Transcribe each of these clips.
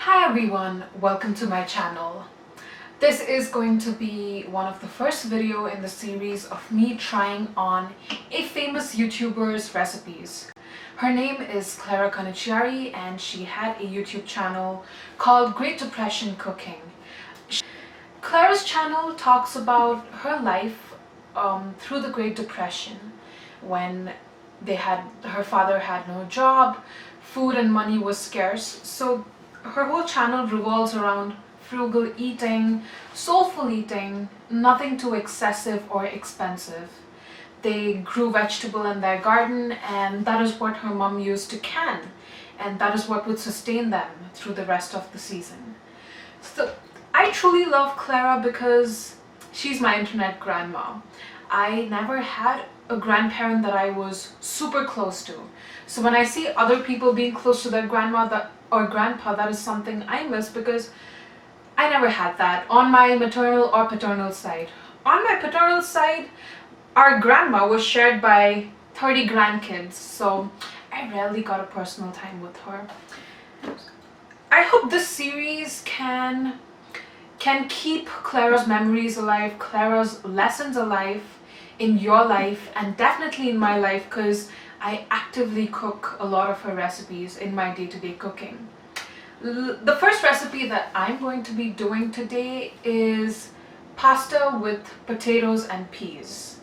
Hi everyone, welcome to my channel. This is going to be one of the first video in the series of me trying on a famous YouTuber's recipes. Her name is Clara and she had a YouTube channel called Great Depression Cooking. Clara's channel talks about her life through the Great Depression when her father had no job, food and money was scarce, so her whole channel revolves around frugal eating, soulful eating, nothing too excessive or expensive. They grew vegetable in their garden and that is what her mom used to can, and that is what would sustain them through the rest of the season. So I truly love Clara because she's my internet grandma. I never had a grandparent that I was super close to. So when I see other people being close to their grandma or grandpa, that is something I miss because I never had that on my maternal or paternal side. On my paternal side, our grandma was shared by 30 grandkids, so I rarely got a personal time with her. I hope this series can keep Clara's memories alive, Clara's lessons alive in your life and definitely in my life, because I actively cook a lot of her recipes in my day-to-day cooking. The first recipe that I'm going to be doing today is pasta with potatoes and peas.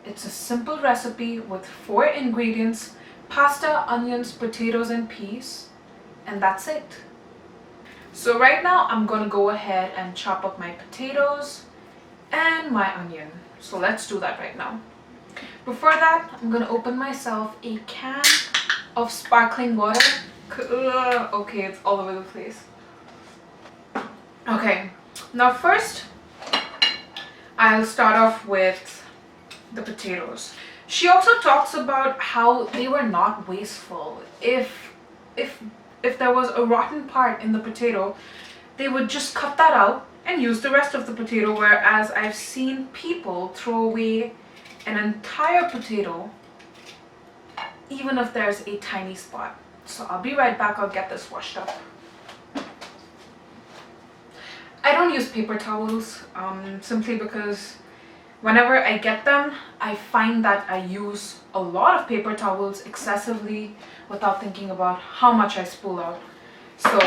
It's a simple recipe with 4 ingredients: pasta, onions, potatoes and peas, and that's it. So right now I'm gonna go ahead and chop up my potatoes and my onion. So let's do that right now. Before that, I'm gonna open myself a can of sparkling water. Okay, it's all over the place. Okay, now first I'll start off with the potatoes. She also talks about how they were not wasteful. If there was a rotten part in the potato, they would just cut that out and use the rest of the potato, whereas I've seen people throw away an entire potato even if there's a tiny spot. So I'll be right back, I'll get this washed up. I don't use paper towels simply because whenever I get them, I find that I use a lot of paper towels excessively without thinking about how much I spool out. So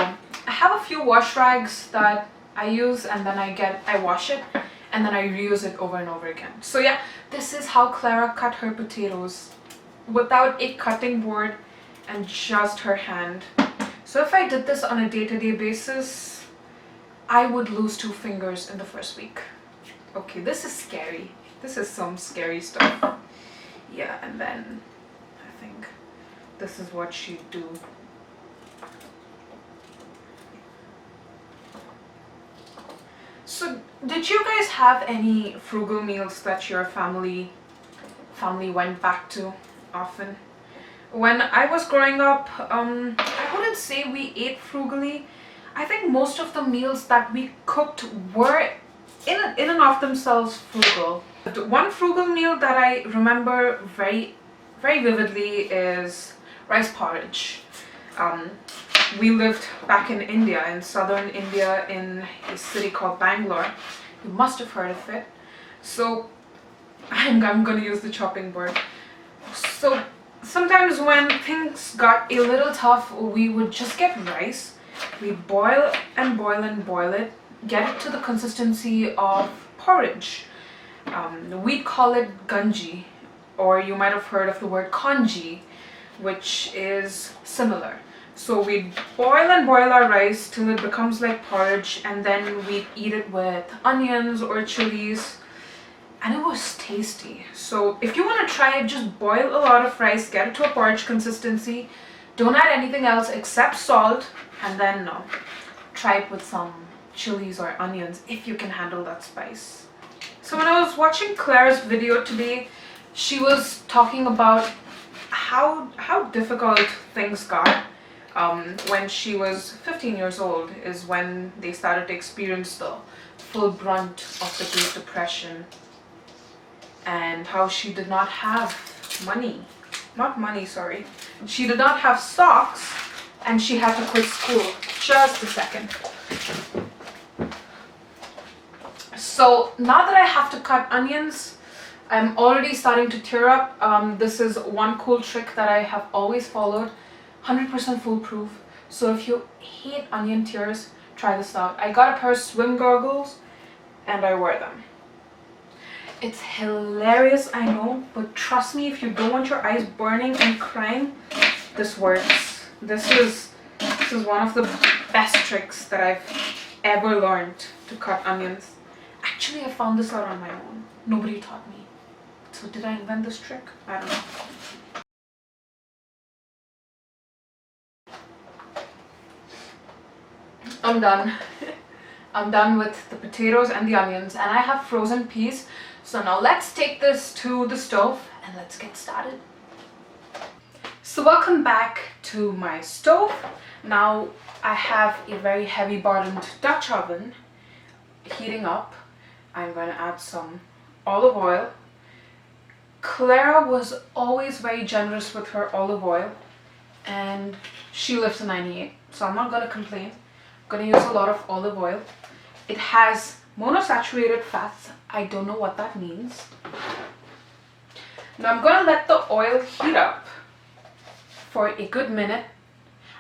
I have a few wash rags that I use and then I wash it and then I reuse it over and over again. So yeah, this is how Clara cut her potatoes without a cutting board and just her hand. So if I did this on a day-to-day basis, I would lose 2 fingers in the first week. Okay, this is scary. This is some scary stuff. Yeah, and then I think this is what she'd do. So, did you guys have any frugal meals that your family went back to often? When I was growing up, I wouldn't say we ate frugally. I think most of the meals that we cooked were in and of themselves frugal. The one frugal meal that I remember very vividly is rice porridge. We lived back in India, in southern India, in a city called Bangalore. You must have heard of it. So I'm gonna use the chopping board. So sometimes when things got a little tough, we would just get rice. We'd boil and boil and boil it, get it to the consistency of porridge. We'd call it ganji, or you might have heard of the word congee, which is similar. So we'd boil and boil our rice till it becomes like porridge, and then we'd eat it with onions or chilies, and it was tasty. So if you want to try it, just boil a lot of rice, get it to a porridge consistency, don't add anything else except salt, and then try it with some chilies or onions if you can handle that spice. So when I was watching Clara's video today, she was talking about how difficult things got when she was 15 years old, is when they started to experience the full brunt of the Great Depression, and how she did not have she did not have stocks and she had to quit school. Just a second. So now that I have to cut onions, I'm already starting to tear up. This is one cool trick that I have always followed. 100% foolproof. So if you hate onion tears, try this out. I got a pair of swim goggles and I wear them. It's hilarious, I know, but trust me, if you don't want your eyes burning and crying, this works. This is one of the best tricks that I've ever learned to cut onions. Actually, I found this out on my own. Nobody taught me. So did I invent this trick? I don't know. I'm done. I'm done with the potatoes and the onions, and I have frozen peas. So now let's take this to the stove and let's get started. So welcome back to my stove. Now I have a very heavy bottomed Dutch oven heating up. I'm going to add some olive oil. Clara was always very generous with her olive oil, and she lives to 98, so I'm not going to complain. I'm going to use a lot of olive oil. It has monosaturated fats. I don't know what that means. Now I'm going to let the oil heat up for a good minute,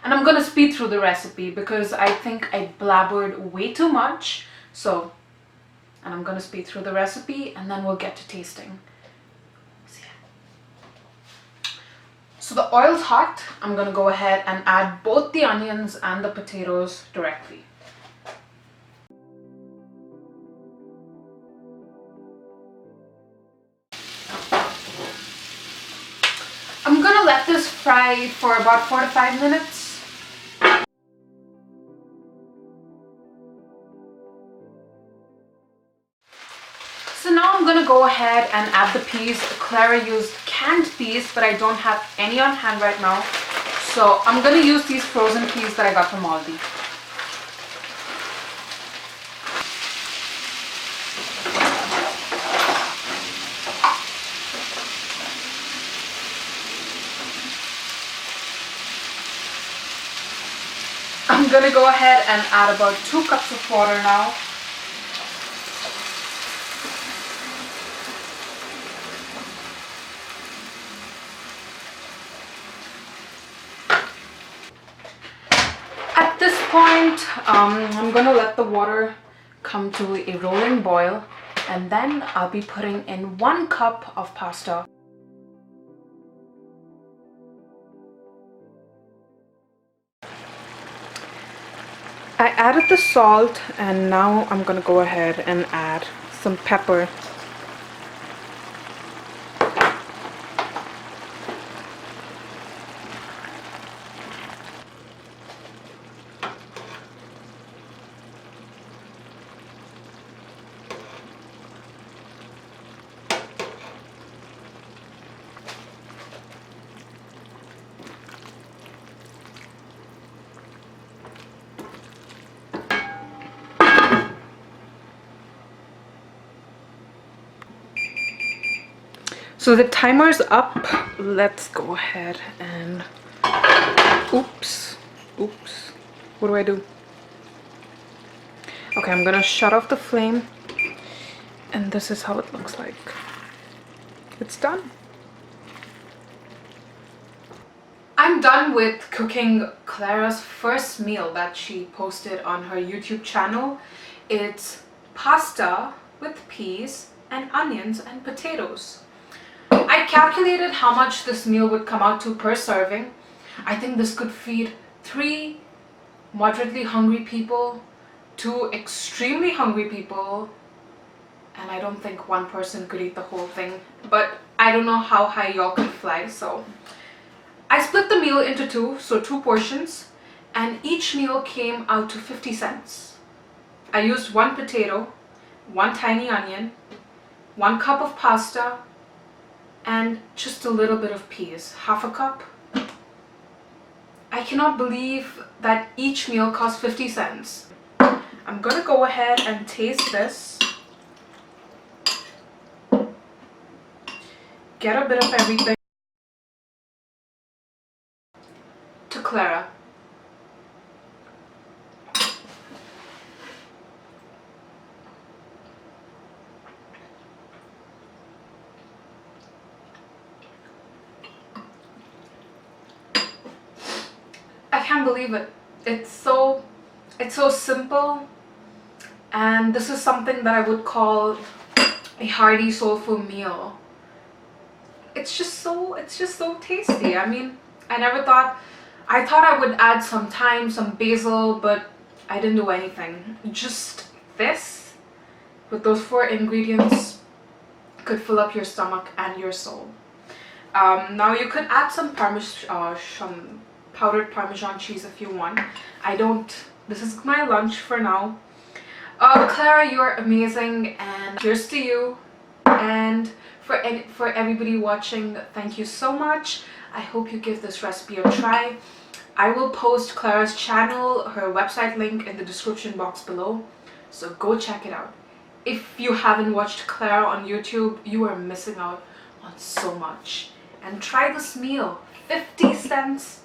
and I'm going to speed through the recipe because I think I blabbered way too much. And I'm going to speed through the recipe and then we'll get to tasting. So the oil's hot. I'm going to go ahead and add both the onions and the potatoes directly. I'm going to let this fry for about 4 to 5 minutes. So now I'm going to go ahead and add the peas. Clara used canned peas, but I don't have any on hand right now. So I'm going to use these frozen peas that I got from Aldi. I'm going to go ahead and add about 2 cups of water now. At this point, I'm going to let the water come to a rolling boil, and then I'll be putting in 1 cup of pasta. I added the salt, and now I'm going to go ahead and add some pepper. So the timer's up. Let's go ahead and oops, what do I do? Okay, I'm gonna shut off the flame, and this is how it looks like. It's done. I'm done with cooking Clara's first meal that she posted on her YouTube channel. It's pasta with peas and onions and potatoes. I calculated how much this meal would come out to per serving. I think this could feed 3 moderately hungry people, 2 extremely hungry people, and I don't think 1 person could eat the whole thing. But I don't know how high y'all could fly, so I split the meal into 2, so 2 portions, and each meal came out to 50 cents. I used 1 potato, 1 tiny onion, 1 cup of pasta, and just a little bit of peas, half a cup. I cannot believe that each meal cost 50 cents. I'm gonna go ahead and taste this. Get a bit of everything. To Clara, can't believe it. It's so simple, and this is something that I would call a hearty, soulful meal. It's just so tasty. I mean, I thought I would add some thyme, some basil, but I didn't do anything. Just this, with those 4 ingredients, could fill up your stomach and your soul. Now you could add some some powdered Parmesan cheese if you want. I don't. This is my lunch for now. Clara, you're amazing, and cheers to you. And for everybody watching, thank you so much. I hope you give this recipe a try. I will post Clara's channel, her website link in the description box below, so go check it out. If you haven't watched Clara on YouTube, you are missing out on so much. And try this meal, 50 cents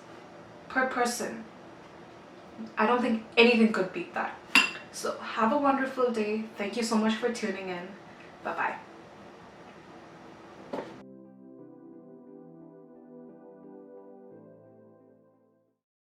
per person. I don't think anything could beat that. So have a wonderful day. Thank you so much for tuning in. Bye bye.